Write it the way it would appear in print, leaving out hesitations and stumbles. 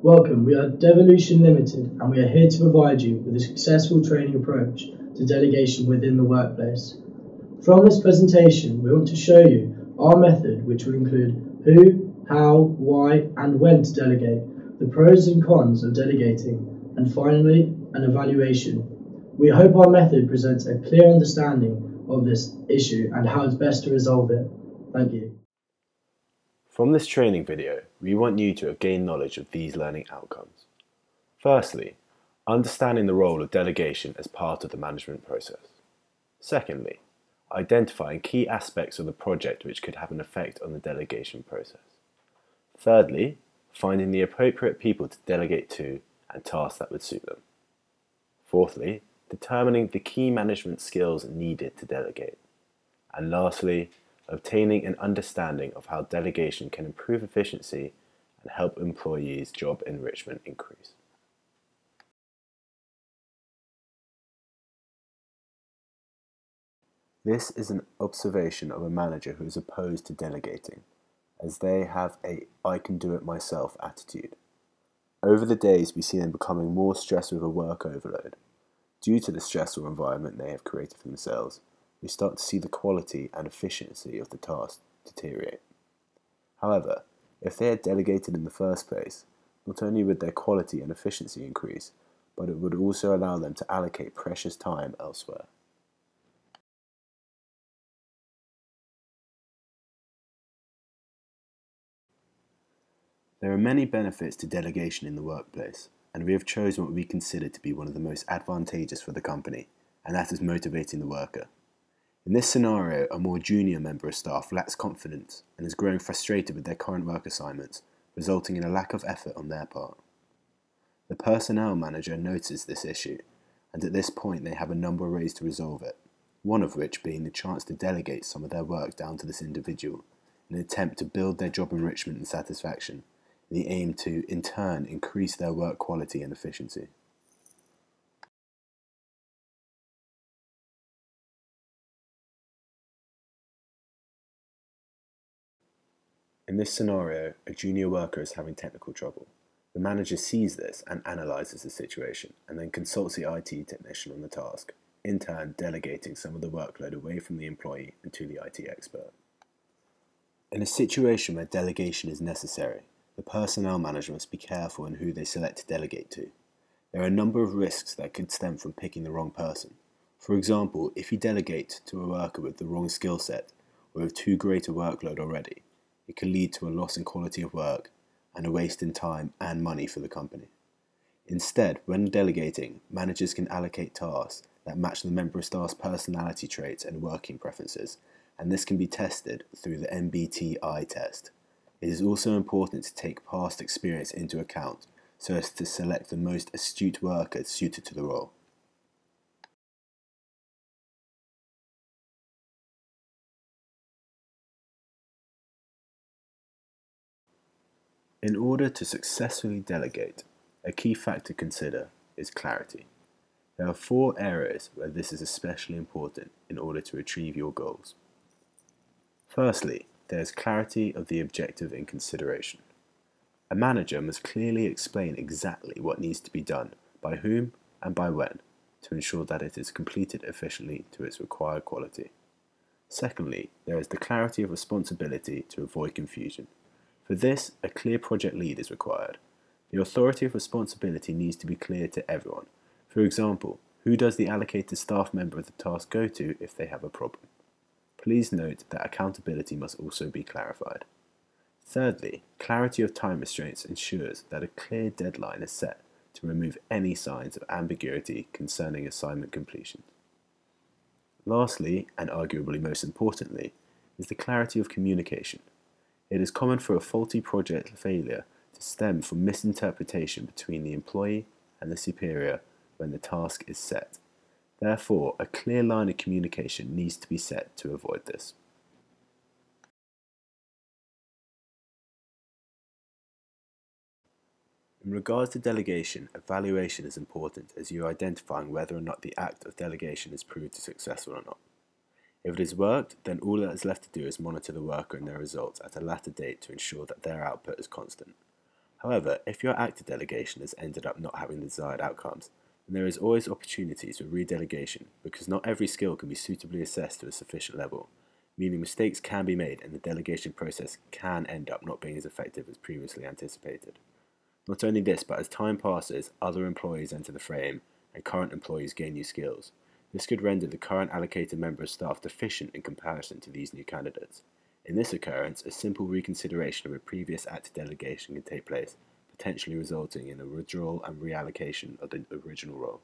Welcome, we are Devolution Limited and we are here to provide you with a successful training approach to delegation within the workplace. From this presentation, we want to show you our method, which will include who, how, why and when to delegate, the pros and cons of delegating, and finally, an evaluation. We hope our method presents a clear understanding of this issue and how it's best to resolve it. Thank you. From this training video, we want you to have gained knowledge of these learning outcomes. Firstly, understanding the role of delegation as part of the management process. Secondly, identifying key aspects of the project which could have an effect on the delegation process. Thirdly, finding the appropriate people to delegate to and tasks that would suit them. Fourthly, determining the key management skills needed to delegate. And lastly, obtaining an understanding of how delegation can improve efficiency and help employees' job enrichment increase. This is an observation of a manager who is opposed to delegating, as they have a "I can do it myself" attitude. Over the days, we see them becoming more stressed with a work overload. Due to the stressful environment they have created for themselves, we start to see the quality and efficiency of the task deteriorate. However, if they had delegated in the first place, not only would their quality and efficiency increase, but it would also allow them to allocate precious time elsewhere. There are many benefits to delegation in the workplace, and we have chosen what we consider to be one of the most advantageous for the company, and that is motivating the worker. In this scenario, a more junior member of staff lacks confidence and is growing frustrated with their current work assignments, resulting in a lack of effort on their part. The personnel manager notices this issue, and at this point they have a number of ways to resolve it, one of which being the chance to delegate some of their work down to this individual in an attempt to build their job enrichment and satisfaction, in the aim to, in turn, increase their work quality and efficiency. In this scenario, a junior worker is having technical trouble. The manager sees this and analyses the situation, and then consults the IT technician on the task, in turn delegating some of the workload away from the employee and to the IT expert. In a situation where delegation is necessary, the personnel manager must be careful in who they select to delegate to. There are a number of risks that could stem from picking the wrong person. For example, if you delegate to a worker with the wrong skill set, or with too great a workload already, it can lead to a loss in quality of work and a waste in time and money for the company. Instead, when delegating, managers can allocate tasks that match the member of staff's personality traits and working preferences, and this can be tested through the MBTI test. It is also important to take past experience into account so as to select the most astute worker suited to the role. In order to successfully delegate, a key factor to consider is clarity. There are 4 areas where this is especially important in order to achieve your goals. Firstly, there is clarity of the objective in consideration. A manager must clearly explain exactly what needs to be done, by whom and by when, to ensure that it is completed efficiently to its required quality. Secondly, there is the clarity of responsibility to avoid confusion. For this, a clear project lead is required. The authority of responsibility needs to be clear to everyone. For example, who does the allocated staff member of the task go to if they have a problem? Please note that accountability must also be clarified. Thirdly, clarity of time restraints ensures that a clear deadline is set to remove any signs of ambiguity concerning assignment completion. Lastly, and arguably most importantly, is the clarity of communication. It is common for a faulty project failure to stem from misinterpretation between the employee and the superior when the task is set. Therefore, a clear line of communication needs to be set to avoid this. In regards to delegation, evaluation is important as you are identifying whether or not the act of delegation is proved successful or not. If it has worked, then all that is left to do is monitor the worker and their results at a later date to ensure that their output is constant. However, if your active delegation has ended up not having the desired outcomes, then there is always opportunities for redelegation because not every skill can be suitably assessed to a sufficient level, meaning mistakes can be made and the delegation process can end up not being as effective as previously anticipated. Not only this, but as time passes, other employees enter the frame and current employees gain new skills. This could render the current allocated member of staff deficient in comparison to these new candidates. In this occurrence, a simple reconsideration of a previous active delegation can take place, potentially resulting in a withdrawal and reallocation of the original role.